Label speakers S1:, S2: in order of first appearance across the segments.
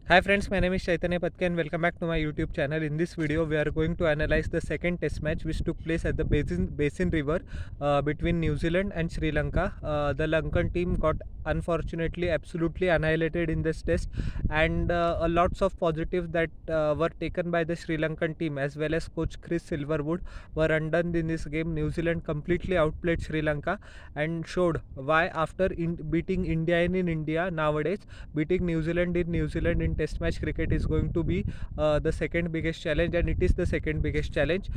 S1: Hi friends, my name is Chaitanya Patki and welcome back to my YouTube channel. In this video, we are going to analyze the second test match which took place at the Basin River between New Zealand and Sri Lanka. The Lankan team got unfortunately absolutely annihilated in this test, and lots of positives that were taken by the Sri Lankan team as well as coach Chris Silverwood were undone in this game. New Zealand completely outplayed Sri Lanka and showed why after beating India in India nowadays, beating New Zealand in test match cricket is going to be the second biggest challenge, and it is the second biggest challenge.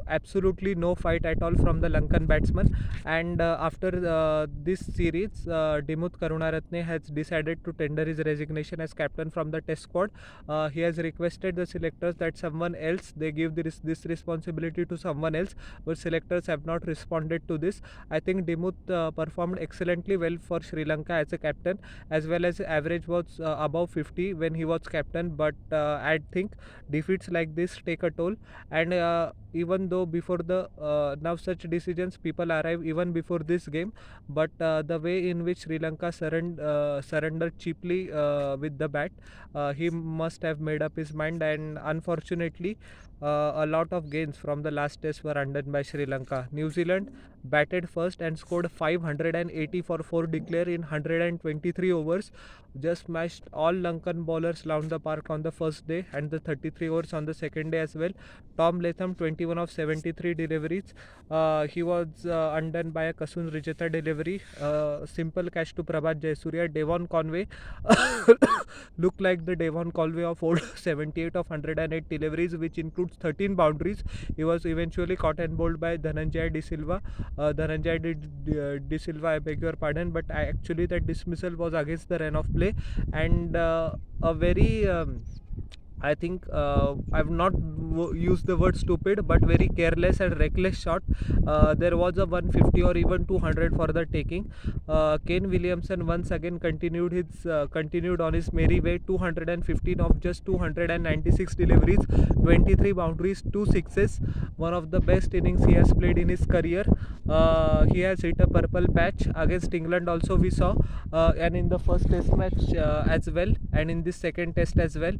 S1: Absolutely no fight at all from the Lankan batsman, and after this series, Dimuth Karunaratne has decided to tender his resignation as captain from the test squad. He has requested the selectors that someone else, they give this responsibility to someone else, but selectors have not responded to this. I think Dimuth performed excellently well for Sri Lanka as a captain, as well as average was above 50 when he was captain, but I think defeats like this take a toll, and even though before the now such decisions people arrive even before this game, but the way in which Sri Lanka surrendered cheaply with the bat, he must have made up his mind, and unfortunately a lot of gains from the last test were undone by Sri Lanka. New Zealand batted first and scored 580 for 4 declare in 123 overs, just smashed all Lankan bowlers round the park on the first day and the 33 overs on the second day as well. Tom Latham 21 of 73 deliveries. He was undone by a Kasun Rijeta delivery. Simple catch to Prabhat Jayasuriya. Devon Conway looked like the Devon Conway of old. 78 of 108 deliveries, which includes 13 boundaries. He was eventually caught and bowled by Dhananjay De Silva. De Silva, I beg your pardon, but actually that dismissal was against the run of play, and a very I think I've not used the word stupid, but very careless and reckless shot. There was a 150 or even 200 for the taking. Kane Williamson once again continued on his merry way. 215 of just 296 deliveries, 23 boundaries, 2 sixes. One of the best innings he has played in his career. He has hit a purple patch against England also, we saw, and in the first test match as well, and in this second test as well.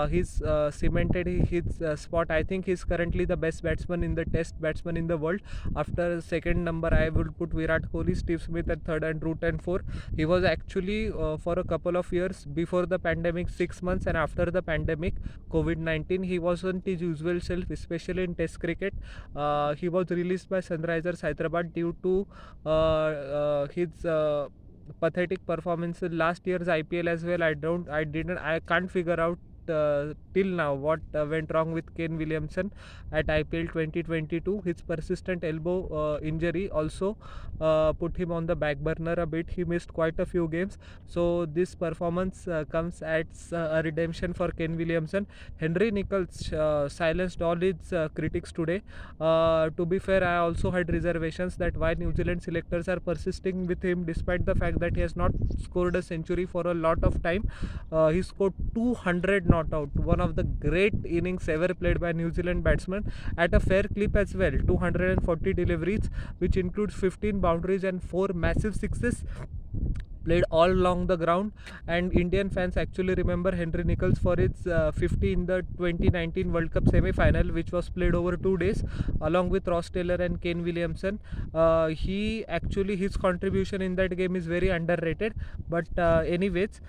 S1: He's cemented his spot. I think he's currently the best batsman in the test batsman in the world. After second number, I would put Virat Kohli, Steve Smith at third, and Root and four. He was actually for a couple of years before the pandemic, 6 months, and after the pandemic, COVID-19, he wasn't his usual self, especially in test cricket. He was released by Sunrisers Hyderabad due to his pathetic performance in last year's IPL as well. I can't figure out till now what went wrong with Kane Williamson at IPL 2022. His persistent elbow injury also put him on the back burner a bit. He missed quite a few games, so this performance comes as a redemption for Kane Williamson. Henry Nicholls silenced all his critics today. To be fair, I also had reservations that why New Zealand selectors are persisting with him despite the fact that he has not scored a century for a lot of time. He scored 200 not out, one of the great innings ever played by New Zealand batsman, at a fair clip as well. 240 deliveries, which includes 15 boundaries and 4 massive sixes, played all along the ground, and Indian fans actually remember Henry Nicholls for his 50 in the 2019 World Cup semi-final, which was played over 2 days along with Ross Taylor and Kane Williamson. His contribution in that game is very underrated, but anyways,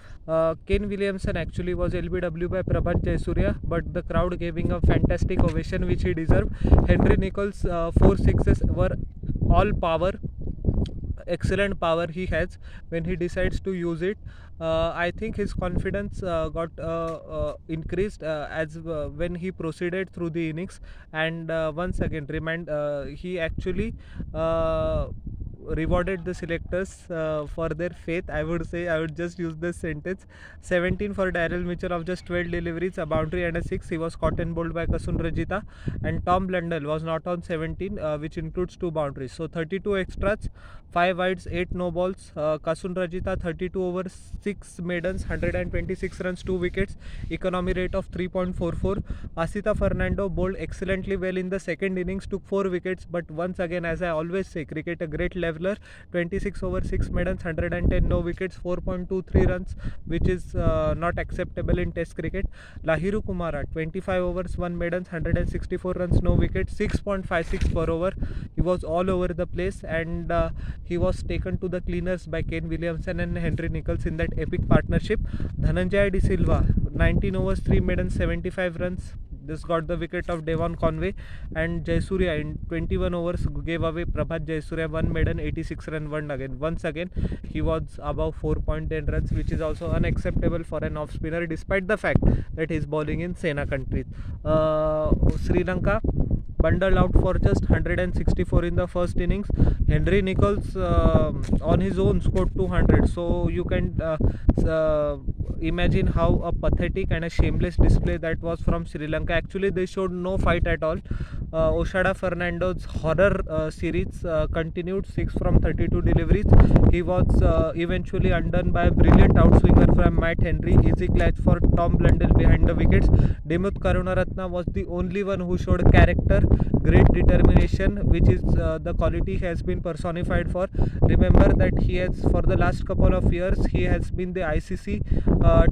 S1: Kane Williamson actually was LBW by Prabhat Jayasuriya, but the crowd gave him a fantastic ovation which he deserved. Henry Nicholls 4 sixes were all power, excellent power he has when he decides to use it. I think his confidence got increased as when he proceeded through the innings, and once again he actually rewarded the selectors for their faith. I would just use this sentence. 17 for Daryl Mitchell of just 12 deliveries, a boundary and a 6. He was caught and bowled by Kasun Rajita, and Tom Blundell was not on 17, which includes 2 boundaries. So 32 extras, 5 wides, 8 no balls. Kasun Rajita 32 overs, 6 maidens, 126 runs, 2 wickets, economy rate of 3.44. Asita Fernando bowled excellently well in the second innings, took 4 wickets, but once again, as I always say, cricket a great level leveler, 26 over 6 maidens, 110 no wickets, 4.23 runs, which is not acceptable in Test cricket. Lahiru Kumara, 25 overs, 1 maidens, 164 runs, no wickets, 6.56 per over. He was all over the place, and he was taken to the cleaners by KANE Williamson and Henry Nicholls in that epic partnership. Dhananjay De Silva, 19 overs, 3 maidens, 75 runs. This got the wicket of Devon Conway, and Jayasurya in 21 overs gave away Prabhat Jayasurya 1 maiden, 86 run one again. Once again, he was above 4.10 runs, which is also unacceptable for an off spinner, despite the fact that he is bowling in Sena countries. Sri Lanka bundled out for just 164 in the first innings. Henry Nicholls on his own scored 200. So you can imagine how a pathetic and a shameless display that was from Sri Lanka. Actually, they showed no fight at all. Oshada Fernando's horror series continued, 6 from 32 deliveries. He was eventually undone by a brilliant outswinger from Matt Henry. Easy clutch for Tom Blundell behind the wickets. Dimuth Karunaratne was the only one who showed character, great determination, which is the quality he has been personified for. Remember that he has, for the last couple of years, he has been the ICC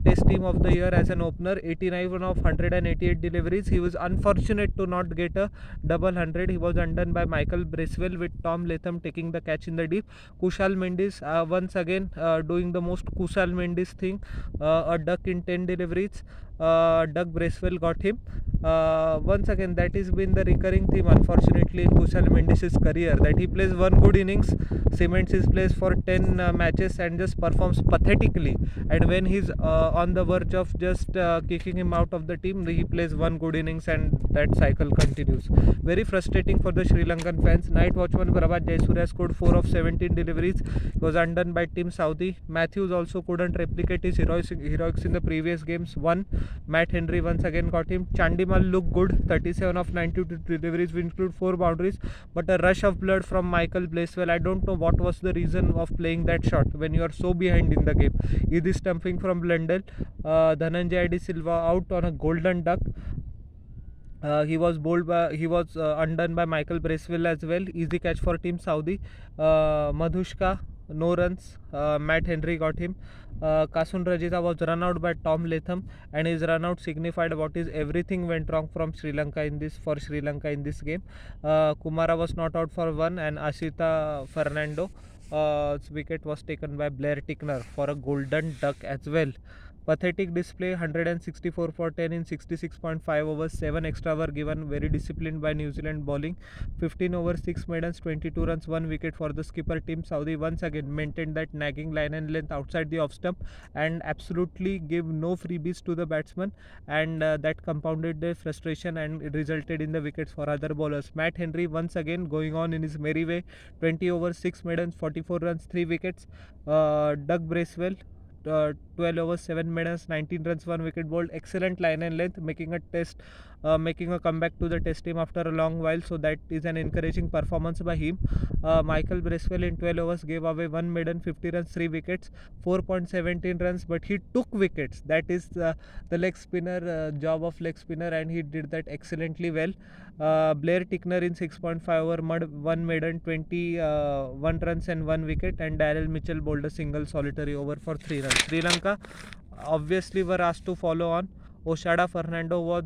S1: Test Team of the Year as an opener. 89 of 188 deliveries. He was unfortunate to not get a double 100. He was undone by Michael Bracewell, with Tom Latham taking the catch in the deep. Kushal Mendis once again doing the most Kushal Mendis thing, a duck in 10 deliveries. Doug Bracewell got him. Once again, that has been the recurring theme, unfortunately, in Kushal Mendis' career, that he plays one good innings, cements his place for 10 matches, and just performs pathetically. And when he's on the verge of just kicking him out of the team, he plays one good innings, and that cycle continues. Very frustrating for the Sri Lankan fans. Night watchman Prabhat Jayasurya scored 4 of 17 deliveries. He was undone by Team Saudi. Matthews also couldn't replicate his heroics in the previous games. Matt Henry once again got him. Chandimal looked good, 37 of 92 deliveries, which include 4 boundaries, but a rush of blood from Michael Bracewell. I don't know what was the reason of playing that shot when you are so behind in the game. Easy stumping from Blundell. Dhananjay De Silva out on a golden duck. He was undone by Michael Bracewell as well. Easy catch for Team Saudi. Madhushka, no runs. Matt Henry got him. Kasun Rajita was run out by Tom Latham, and his run out signified what is everything went wrong from Sri Lanka in this game. Kumara was not out for 1, and Ashita Fernando wicket was taken by Blair Tickner for a golden duck as well. Pathetic display, 164 for 10 in 66.5 overs, 7 extra were given. Very disciplined by New Zealand bowling. 15 overs, 6 maidens, 22 runs, 1 wicket for the skipper. Team Saudi once again maintained that nagging line and length outside the off stump, and absolutely gave no freebies to the batsman, and that compounded their frustration, and it resulted in the wickets for other bowlers. Matt Henry once again going on in his merry way. 20 overs, 6 maidens, 44 runs, 3 wickets. Doug Bracewell, 12 overs, 7 maidens, 19 runs, 1 wicket bowled. Excellent line and length, making a comeback to the Test team after a long while. So that is an encouraging performance by him. Michael Bracewell in 12 overs gave away 1 maiden, 50 runs, 3 wickets, 4.17 runs, but he took wickets. That is the leg spinner job of leg spinner, and he did that excellently well. Blair Tickner in 6.5 over, 1 maiden, 21 runs and 1 wicket, and Daryl Mitchell bowled a single solitary over for 3 runs. Sri Lanka obviously were asked to follow on. Oshada Fernando was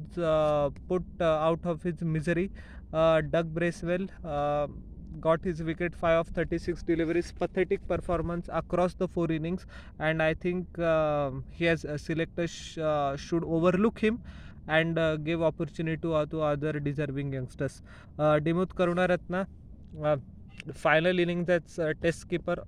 S1: put out of his misery. Doug Bracewell got his wicket, 5 of 36 deliveries. Pathetic performance across the 4 innings, and I think selectors should overlook him and give opportunity to other deserving youngsters. Dimuth Karunaratne, final innings as Test skipper,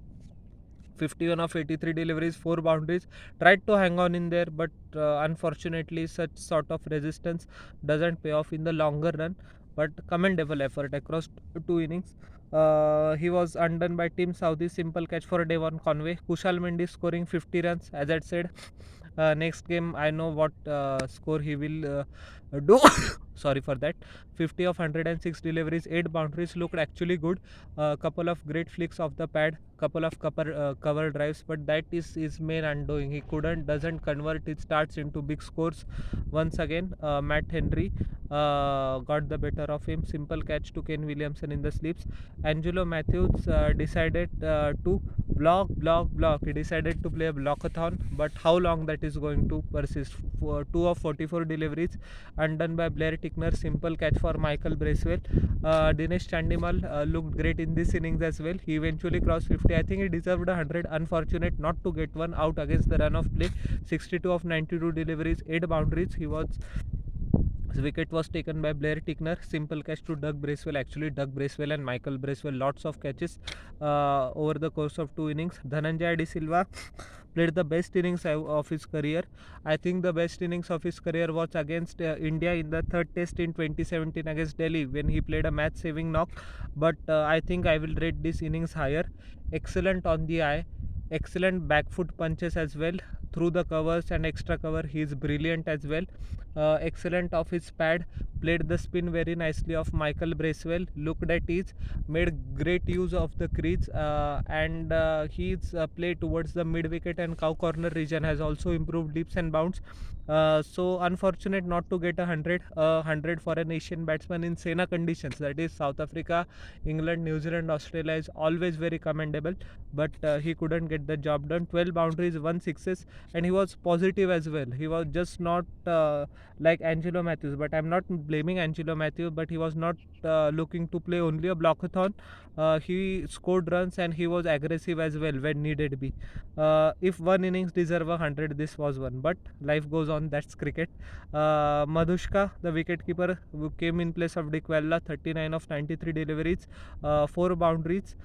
S1: 51 of 83 deliveries, 4 boundaries, tried to hang on in there, but unfortunately such sort of resistance doesn't pay off in the longer run. But commendable effort across 2 innings. He was undone by Team Saudi. Simple catch for Devon Conway. Kushal Mendis scoring 50 runs. As I said, next game I know what score he will Do sorry for that. 50 of 106 deliveries, 8 boundaries, looked actually good. Couple of great flicks off the pad, couple of cover drives, but that is his main undoing. He doesn't convert his starts into big scores. Once again, Matt Henry got the better of him. Simple catch to Kane Williamson in the sleeps. Angelo Matthews decided to block. He decided to play a blockathon, but how long that is going to persist? 2 of 44 deliveries undone by Blair Tickner. Simple catch for Michael Bracewell. Dinesh Chandimal looked great in this innings as well. He eventually crossed 50. I think he deserved 100. Unfortunate not to get one out against the run of play. 62 of 92 deliveries, 8 boundaries. His wicket was taken by Blair Tickner. Simple catch to Doug Bracewell. Actually, Doug Bracewell and Michael Bracewell, lots of catches over the course of 2 innings. Dhananjay De Silva played the best innings of his career. I think the best innings of his career was against India in the third test in 2017 against Delhi, when he played a match saving knock. But I think I will rate this innings higher. Excellent on the eye, excellent back foot punches as well, through the covers and extra cover. He is brilliant as well. Excellent off his pad, played the spin very nicely of Michael Bracewell, looked at ease, made great use of the crease, and his play towards the mid wicket and cow corner region has also improved leaps and bounds. So unfortunate not to get 100 for an Asian batsman in Sena conditions, that is South Africa, England, New Zealand, Australia, is always very commendable, but he couldn't get the job done. 12 boundaries, 1 sixes, and he was positive as well. He was just not like Angelo Matthews, but I'm not blaming Angelo Matthews, but he was not looking to play only a blockathon. He scored runs and he was aggressive as well when needed be. If one innings deserve 100, this was one, but life goes on, that's cricket. Madhushka, the wicketkeeper, came in place of Dick Vella. 39 of 93 deliveries, 4 boundaries.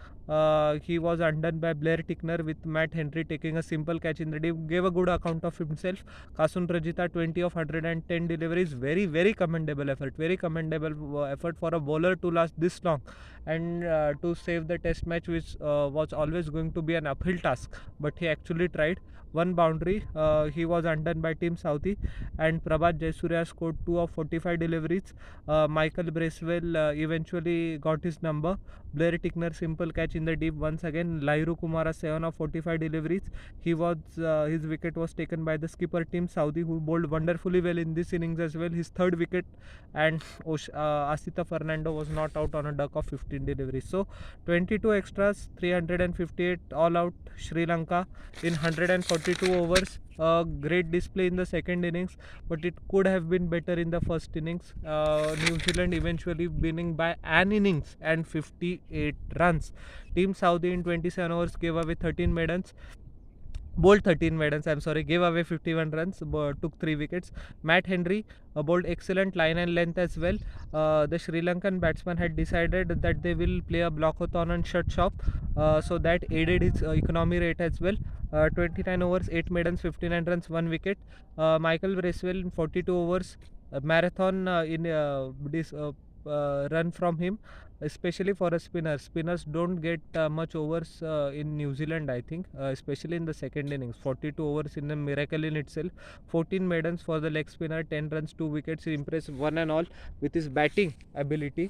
S1: He was undone by Blair Tickner, with Matt Henry taking a simple catch in the deep. Gave a good account of himself. Kasun Rajitha, 20 of 110 deliveries. Very commendable effort. Very commendable effort for a bowler to last this long and to save the test match, which was always going to be an uphill task. But he actually tried. 1 boundary. He was undone by Team Southie, and Prabhat Jayasuriya scored 2 of 45 deliveries. Michael Bracewell eventually got his number. Blair Tickner, simple catch in the deep once again. Lairu Kumara, 7 of 45 deliveries. His wicket was taken by the skipper Team Saudi, who bowled wonderfully well in this innings as well. His third wicket, and Asita Fernando was not out on a duck of 15 deliveries. So 22 extras, 358 all out Sri Lanka in 142 overs. Great display in the second innings, but it could have been better in the first innings. New Zealand eventually winning by an innings and 58 runs. Team Saudi in 27 overs gave away 13 maidens. Bowled 13 maidens, gave away 51 runs, took 3 wickets. Matt Henry bowled excellent line and length as well. The Sri Lankan batsman had decided that they will play a blockathon and shut shop, so that aided his economy rate as well. 29 overs, 8 maidens, 59 runs, 1 wicket. Michael Bracewell in 42 overs, marathon in this run from him, especially for a spinner. Spinners don't get much overs in New Zealand, I think, especially in the second innings. 42 overs in a miracle in itself. 14 maidens for the leg spinner, 10 runs, 2 wickets. He impressed one and all with his batting ability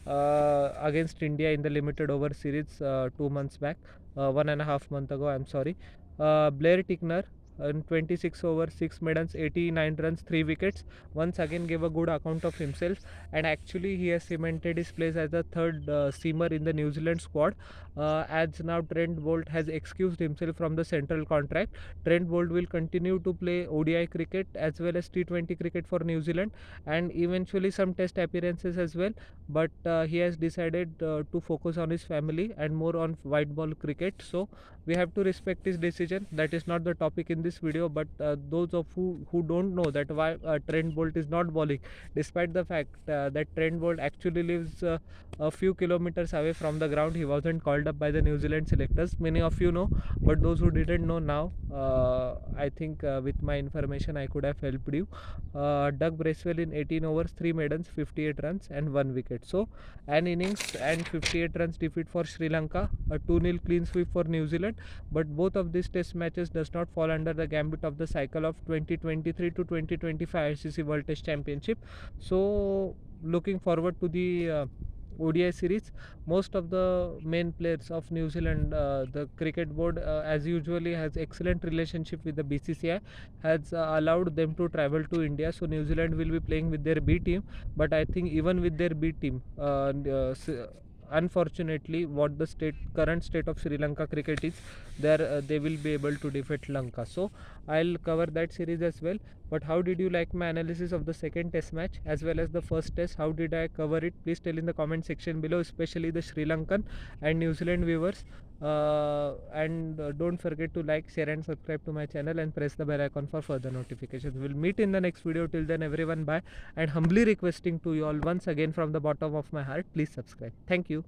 S1: against India in the limited over series 2 months back, 1.5 months ago, Blair Tickner in 26 overs, 6 maidens, 89 runs, 3 wickets. Once again gave a good account of himself, and actually he has cemented his place as the third seamer in the New Zealand squad, as now Trent Boult has excused himself from the central contract. Trent Boult will continue to play ODI cricket as well as T20 cricket for New Zealand, and eventually some test appearances as well, but he has decided to focus on his family and more on white ball cricket. So we have to respect his decision. That is not the topic in this video, but those of who don't know that why Trent Boult is not bowling, despite the fact that Trent Boult actually lives a few kilometers away from the ground. He wasn't called up by the New Zealand selectors. Many of you know, but those who didn't know now, I think with my information I could have helped you. Doug Bracewell in 18 overs, 3 maidens, 58 runs and 1 wicket. So an innings and 58 runs defeat for Sri Lanka, a 2-0 clean sweep for New Zealand. But both of these test matches does not fall under the gambit of the cycle of 2023 to 2025 ICC World Test Championship. So looking forward to the ODI series. Most of the main players of New Zealand, the cricket board as usually has excellent relationship with the BCCI, has allowed them to travel to India. So New Zealand will be playing with their B team, but I think even with their B team, unfortunately what the current state of Sri Lanka cricket is, there they will be able to defeat Lanka. So I'll cover that series as well. But how did you like my analysis of the second test match as well as the first test? How did I cover it? Please tell in the comment section below, especially the Sri Lankan and New Zealand viewers. And don't forget to like, share and subscribe to my channel and press the bell icon for further notifications. We'll meet in the next video. Till then, everyone, bye. And humbly requesting to you all once again from the bottom of my heart, please subscribe. Thank you.